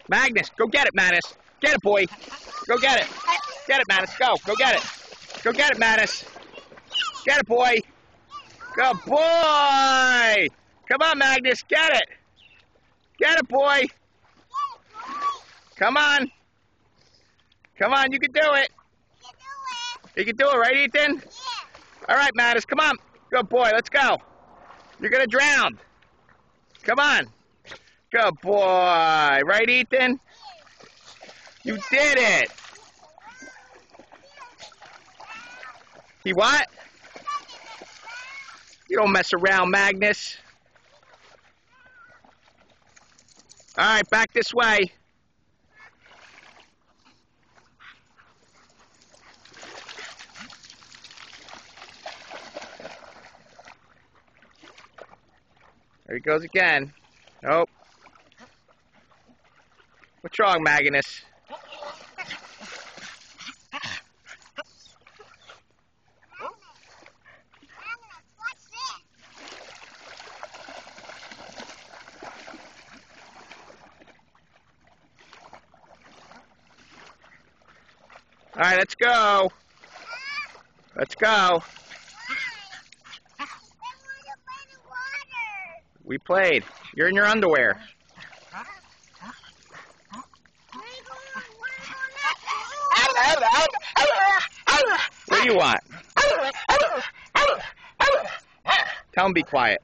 Magnus, go get it, Manus. Get it, boy. Go get it. Get it, Manus. Go. Go get it. Go get it, Manus. Get it, boy. Good boy. Come on, Magnus. Get it. Get it, boy. Come on. Come on, you can do it. You can do it, right, Ethan? Yeah. All right, Manus, come on. Good boy, let's go. You're going to drown. Come on. Good boy. Right, Ethan? You did it. He what? You don't mess around, Magnus. All right, back this way. There he goes again. Nope. What's wrong, Magnus? All right, let's go. Let's go. We played. You're in your underwear. What do you want? Tell him be quiet.